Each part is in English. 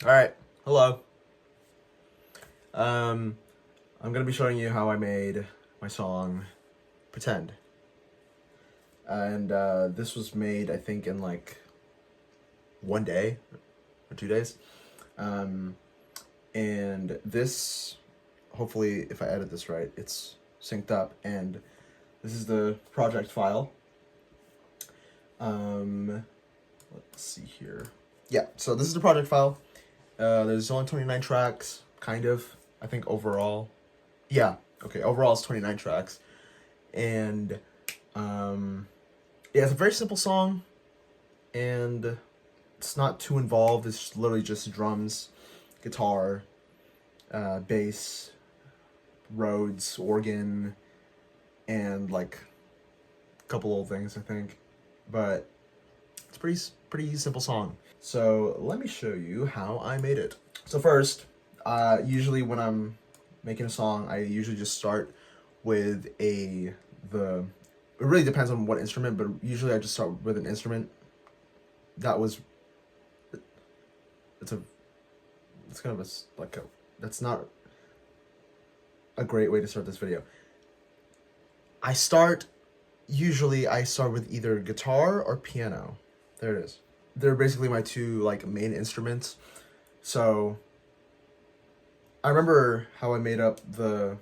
All right, hello. I'm gonna be showing you how I made my song "Pretend," and this was made, I think, in like 1 day or 2 days. Um, and this, hopefully, if I edit this right, it's synced up, and this is the project file. Let's see here. Yeah, so this is the project file. There's only 29 tracks, kind of. I think overall. Yeah, okay, overall it's 29 tracks. And, yeah, it's a very simple song. And it's not too involved. It's literally just drums, guitar, bass, Rhodes, organ, and like a couple little things, I think. But it's pretty simple song. So let me show you how I made it. So first, usually when I'm making a song, I usually just start with it really depends on what instrument, but usually I just start with an instrument. It's kind of that's not a great way to start this video. Usually I start with either guitar or piano. There it is. They're basically my two like main instruments. So I remember how I made up the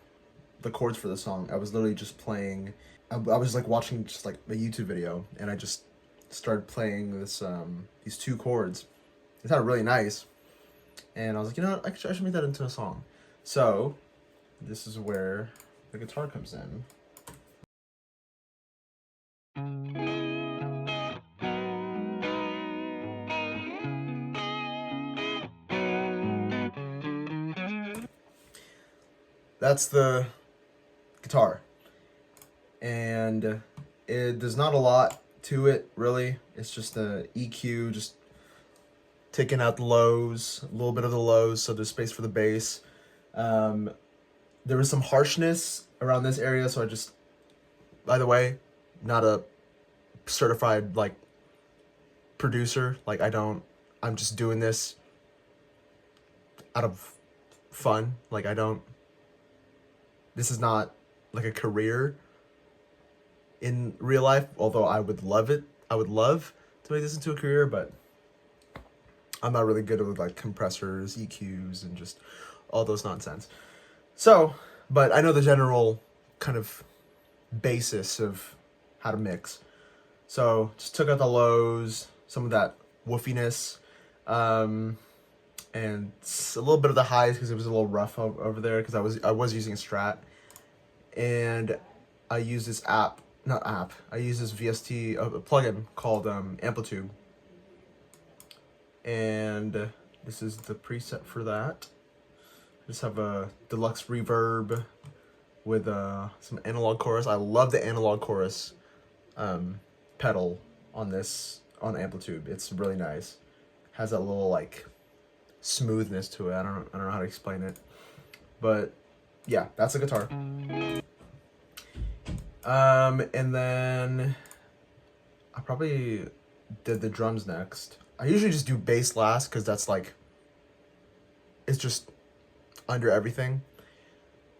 chords for the song. I was literally just playing. I was like watching just like a YouTube video, and I just started playing these two chords. It sounded really nice, and I was like, you know what, I should make that into a song. So this is where the guitar comes in. That's the guitar. And there's not a lot to it, really. It's just a EQ, just taking out the lows, a little bit of the lows, so there's space for the bass. There was some harshness around this area, so I just, by the way, not a certified, like, producer. Like, I'm just doing this out of fun. Like, this is not, like, a career in real life, although I would love it. I would love to make this into a career, but I'm not really good with like compressors, EQs, and just all those nonsense. So, but I know the general kind of basis of how to mix. So just took out the lows, some of that woofiness, and a little bit of the highs because it was a little rough over there because I was using a Strat, and I use this I use this VST plugin called Amplitude, and this is the preset for that. I just have a deluxe reverb with some analog chorus. I love the analog chorus pedal on Amplitude. It's really nice. Has that little like smoothness to it. I don't know how to explain it, but yeah, that's the guitar. And then I probably did the drums next. I usually just do bass last because that's like, it's just under everything.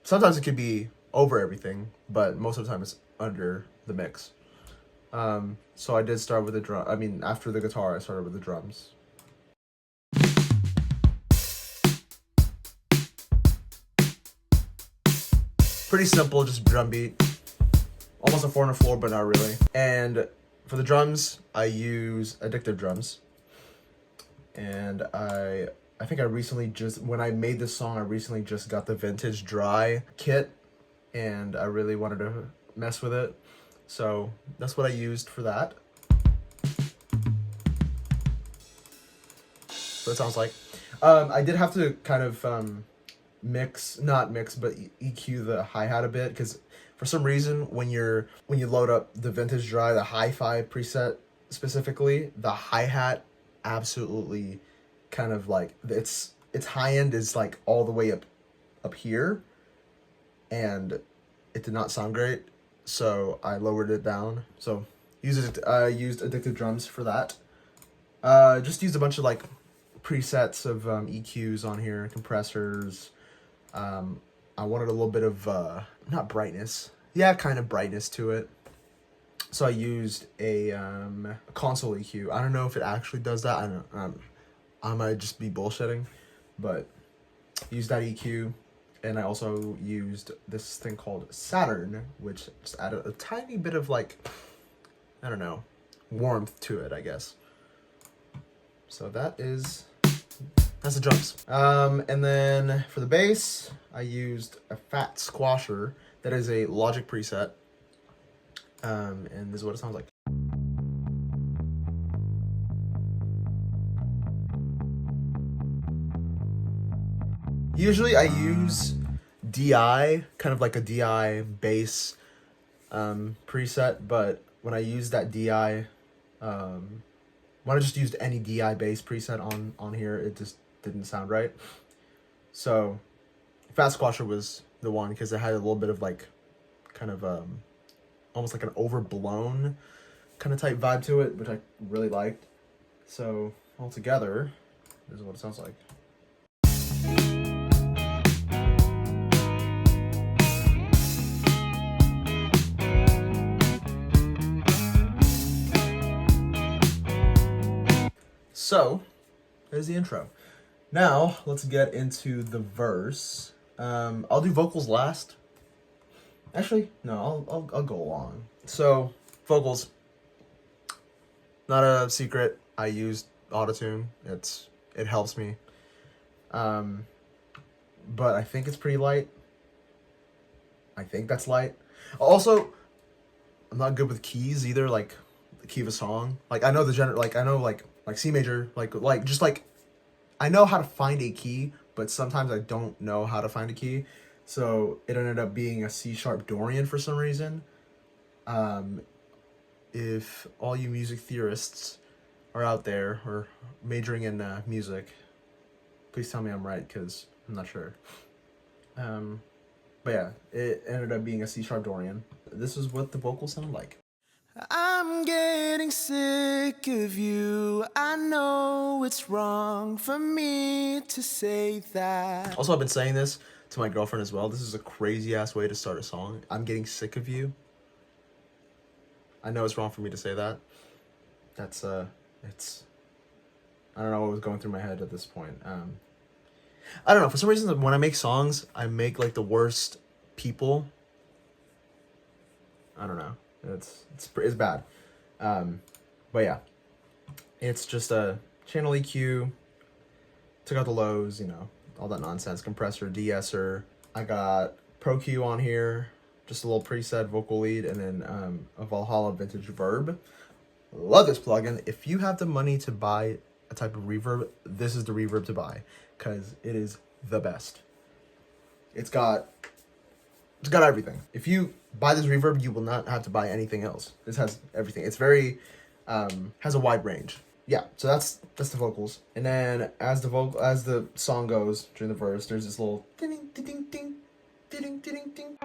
Sometimes it could be over everything, but most of the time it's under the mix. So I did start with the drum. I mean, after the guitar, I started with the drums. Pretty simple, just drum beat. Almost a 4 on the floor, but not really. And for the drums, I use Addictive Drums. And I think I recently when I made this song, I recently just got the Vintage Dry kit, and I really wanted to mess with it. So that's what I used for that. So it sounds like. I did have to kind of not mix, but EQ the hi-hat a bit, because for some reason when you load up the Vintage Dry, the hi-fi preset specifically, the hi-hat absolutely kind of like its high end is like all the way up here, and it did not sound great, so I lowered it down. So I used Addictive Drums for that. Just used a bunch of like presets of EQs on here, compressors. I wanted a little bit of, not brightness. Yeah, kind of brightness to it. So I used a console EQ. I don't know if it actually does that. I don't know. I might just be bullshitting, but used that EQ. And I also used this thing called Saturn, which just added a tiny bit of, like, I don't know, warmth to it, I guess. So that's the drums. And then for the bass, I used a Fat Squasher. That is a Logic preset. And this is what it sounds like. Usually I use DI, kind of like a DI bass preset, but when I used that DI, when I just used any DI bass preset on here, it just didn't sound right. So Fat Squasher was the one because it had a little bit of like kind of almost like an overblown kind of type vibe to it, which I really liked. So altogether, this is what it sounds like. So, there's the intro. Now, let's get into the verse. I'll do vocals last. Actually, no, I'll go along. So, vocals. Not a secret. I used autotune. It helps me. But I think it's pretty light. I think that's light. Also, I'm not good with keys either. Like the key of a song. Like I know the genre. Like I know like C major. Like just like I know how to find a key, but sometimes I don't know how to find a key. So it ended up being a C sharp Dorian for some reason. If all you music theorists are out there or majoring in music, please tell me I'm right because I'm not sure. But yeah, it ended up being a C sharp Dorian. This is what the vocals sound like. I'm getting sick of you. I know it's wrong for me to say that. Also, I've been saying this to my girlfriend as well. This is a crazy ass way to start a song. I'm getting sick of you. I know it's wrong for me to say that. That's it's I don't know what was going through my head at this point. I don't know, for some reason when I make songs, I make like the worst people. I don't know. It's bad. But yeah. It's just a channel EQ. Took out the lows, you know, all that nonsense. Compressor, de-esser. I got Pro Q on here. Just a little preset vocal lead, and then a Valhalla Vintage Verb. Love this plugin. If you have the money to buy a type of reverb, this is the reverb to buy, because it is the best. It's got everything. If you buy this reverb, you will not have to buy anything else. This has everything. It's very has a wide range. Yeah, so that's the vocals. And then as the song goes during the verse, there's this little ding ding ding ding ding ding ding.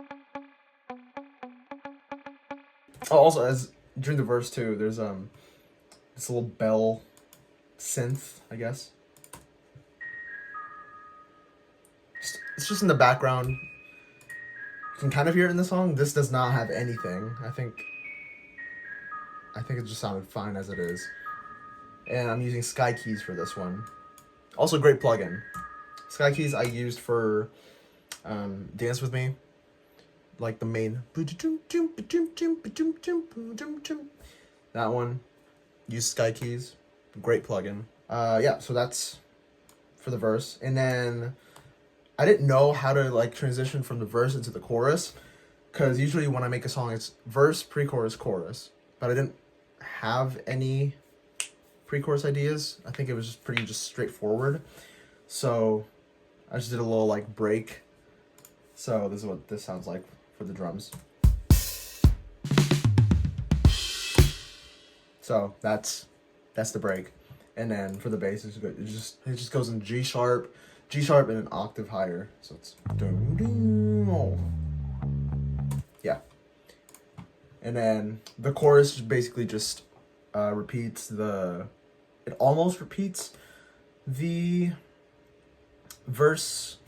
Oh, also as during the verse too, there's this little bell synth, I guess. It's just in the background. You can kind of hear it in the song. This does not have anything. I think it just sounded fine as it is. And I'm using Sky Keys for this one. Also great plugin. Sky Keys I used for Dance With Me. Like the main. That one. Use Sky Keys. Great plugin. Yeah, so that's for the verse. And then I didn't know how to like transition from the verse into the chorus, because usually when I make a song it's verse, pre-chorus, chorus. But I didn't have any pre-chorus ideas. I think it was just pretty straightforward. So I just did a little like break. So this is what this sounds like for the drums. So that's the break. And then for the bass, it just goes in G sharp and an octave higher. So it's yeah. And then the chorus basically just repeats it almost repeats the verse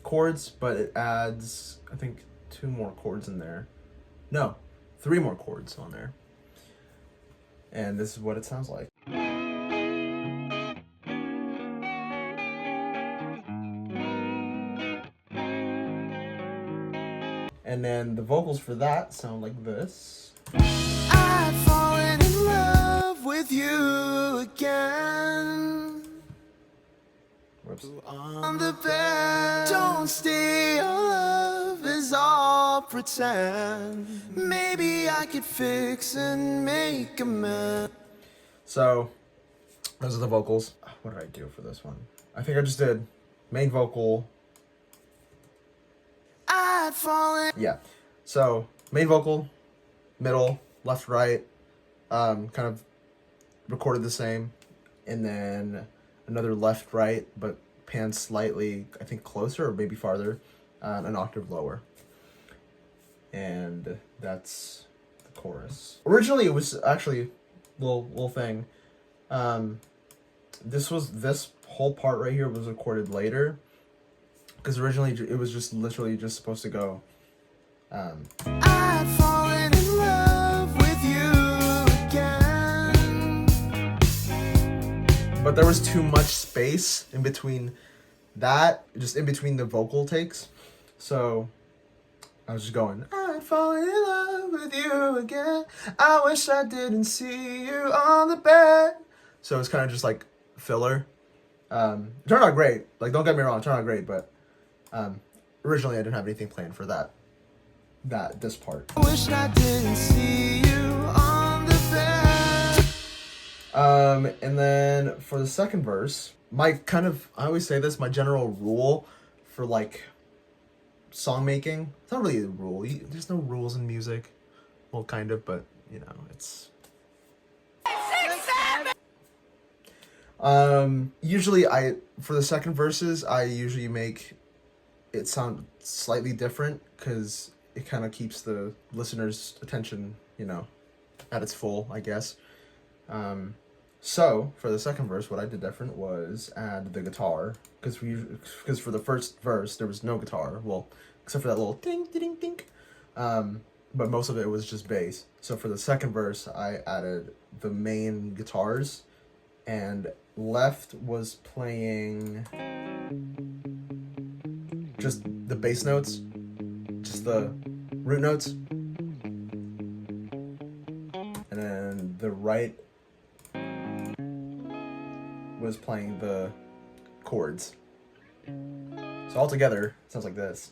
chords, but it adds, I think, 2 more chords in there. No, 3 more chords on there. And this is what it sounds like. And then the vocals for that sound like this. I've fallen in love with you again. Whoops. On the bed, don't stay, your love is all pretend. Maybe I could fix and make amends. So, those are the vocals. What did I do for this one? I think I just did main vocal. I'd fallen. Yeah. So, main vocal, middle, left, right, kind of recorded the same. And then another left, right, but panned slightly, I think closer or maybe farther, an octave lower. And that's the chorus. Originally, it was actually a little thing. This whole part right here was recorded later, because originally it was just literally just supposed to go. I'd fallen in love with you again. But there was too much space in between that, just in between the vocal takes. So I was just going, I'd fallen in love with you again. I wish I didn't see you on the bed. So it's kind of just like filler. It turned out great. Like, don't get me wrong, it turned out great, but originally I didn't have anything planned for this part. I wish I didn't see you on the bed. And then for the second verse, I always say this, my general rule for like song making, it's not really a rule. There's no rules in music. Well, kind of, but you know, it's... Usually for the second verses, I usually make it sound slightly different, because it kind of keeps the listener's attention, you know, at its full, I guess. So for the second verse, what I did different was add the guitar, because for the first verse there was no guitar, well, except for that little ding ding ding. But most of it was just bass. So for the second verse, I added the main guitars, and left was playing just the bass notes, just the root notes, and then the right was playing the chords. So all together, it sounds like this.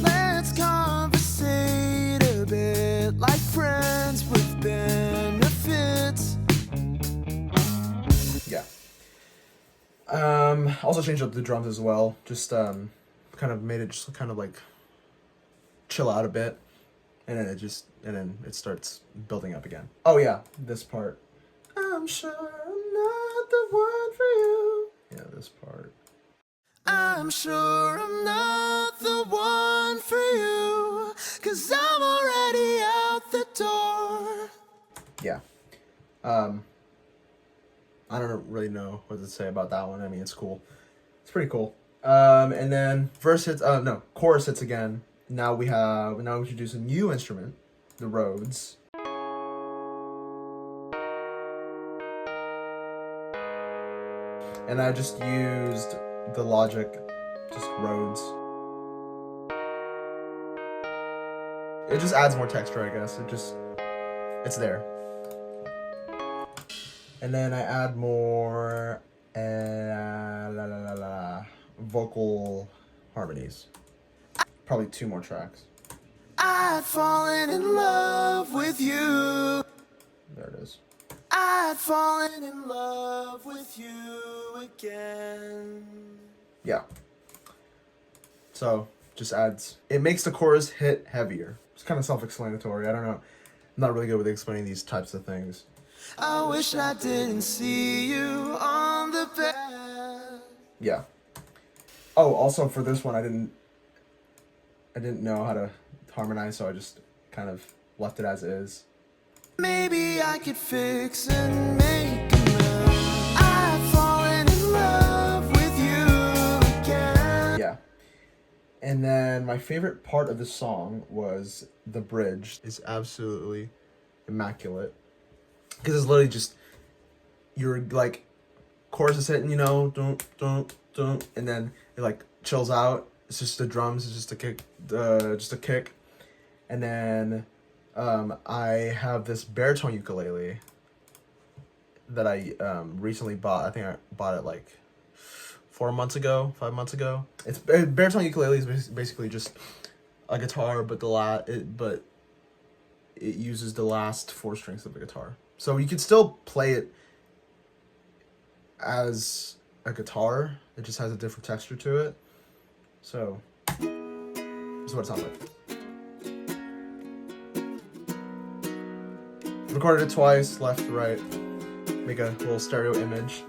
Let's conversate a bit like friends with benefits. Yeah. Also changed up the drums as well. Just kind of made it just kind of like chill out a bit, and then it starts building up again. Oh yeah, this part. I'm sure I'm not the one for you. Yeah, this part. I'm sure I'm not the one for you, 'cause I'm already out the door. Yeah. I don't really know what to say about that one. I mean, it's cool. It's pretty cool. And then chorus hits again. Now we introduce a new instrument, the Rhodes. And I just used the Logic, just Rhodes. It just adds more texture, I guess. It's there. And then I add more vocal harmonies. Probably 2 more tracks. I'd fallen in love with you. There it is. I'd fallen in love with you again. Yeah. So, it makes the chorus hit heavier. It's kind of self-explanatory. I don't know. I'm not really good with explaining these types of things. I wish I didn't see you on the bed. Yeah. Oh, also for this one, I didn't know how to harmonize, so I just kind of left it as is. Maybe I could fix and make amends. And then my favorite part of the song was the bridge. It's absolutely immaculate. Because it's literally just, you're like, chorus is hitting, you know, don't, and then it like chills out. It's just the drums, it's just a kick. And then I have this baritone ukulele that I recently bought. I think I bought it like 5 months ago. It's baritone ukulele is basically just a guitar, but it uses the last 4 strings of a guitar. So you could still play it as a guitar. It just has a different texture to it. So this is what it sounds like. Recorded it twice, left to right. Make a little stereo image.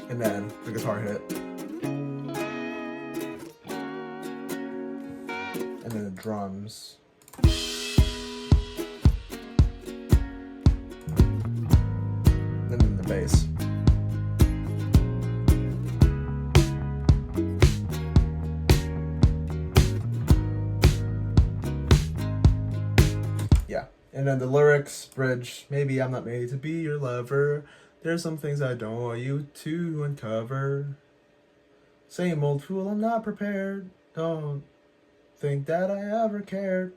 And then the guitar hit. And then the drums. And then the bass. Yeah. And then the lyrics, bridge, maybe I'm not made to be your lover. There's some things I don't want you to uncover. Same old fool, I'm not prepared. Don't think that I ever cared.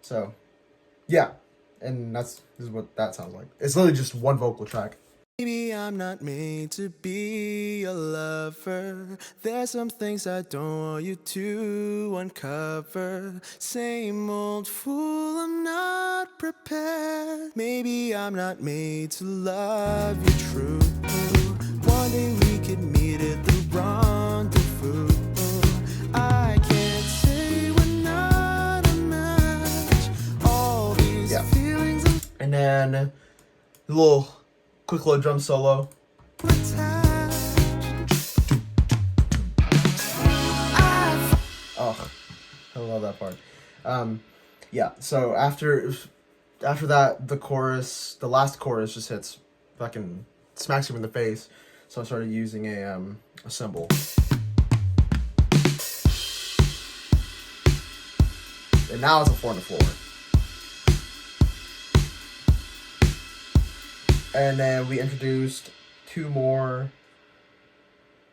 So, yeah. And this is what that sounds like. It's literally just one vocal track. Maybe I'm not made to be a lover. There's some things I don't want you to uncover. Same old fool, I'm not prepared. Maybe I'm not made to love you true. One day we could meet at the rendezvous. I can't say we're not a match. All these feelings. And then a little quick little drum solo. Oh, I love that part. Yeah, so after that, the last chorus just hits, fucking smacks you in the face. So I started using a cymbal. And now it's a 4 on the floor. And then we introduced 2 more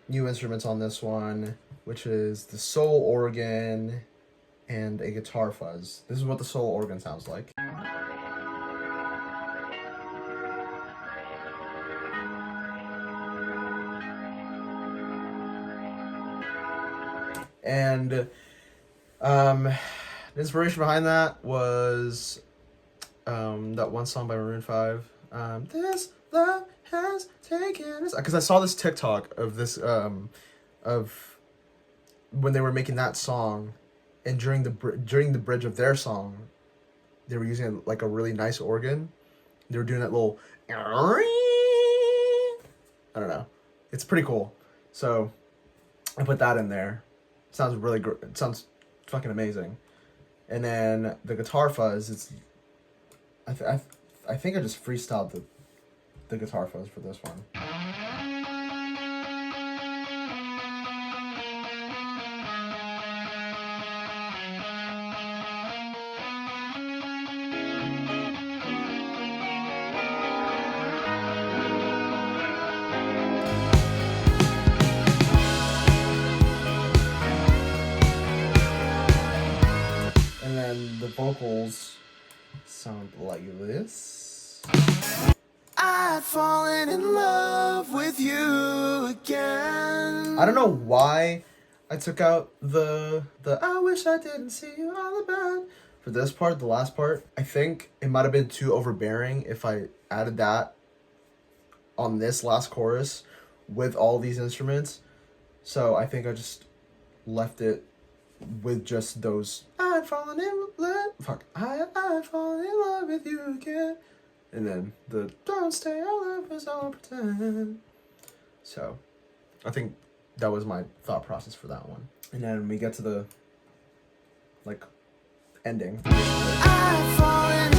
new instruments on this one, which is the soul organ and a guitar fuzz. This is what the soul organ sounds like. And the inspiration behind that was that one song by Maroon 5. This love has taken us. Because I saw this TikTok of this of when they were making that song, and during the bridge of their song, they were using like a really nice organ. They were doing that little, I don't know, it's pretty cool. So I put that in there. It sounds really great. It sounds fucking amazing. And then the guitar fuzz, it's I think I just freestyled the guitar fuzz for this one. And then the vocals sound like this. I've fallen in love with you again. I don't know why I took out the I wish I didn't see you on the bed for this part, the last part. I think it might have been too overbearing if I added that on this last chorus with all these instruments. So I think I just left it with just those I've fallen in love. Fuck. I've fallen in love with you again. And then the don't stay, our love is all pretend. So I think that was my thought process for that one. And then we get to the like ending. I've fallen.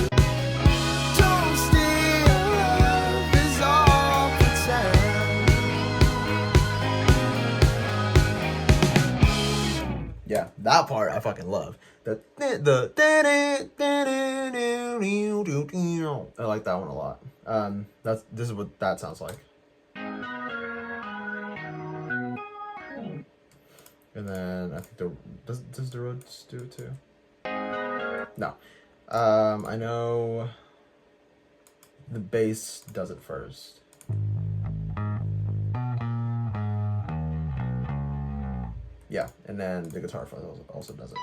Don't stay, our love is all pretend. that part I fucking love. I like that one a lot. This is what that sounds like. And then I think does the Rhodes do it too? No. I know the bass does it first. Yeah, and then the guitar also does it.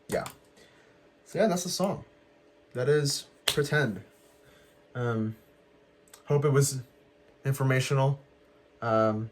Yeah. So yeah, that's the song. That is Pretend. Hope it was informational. Yeah.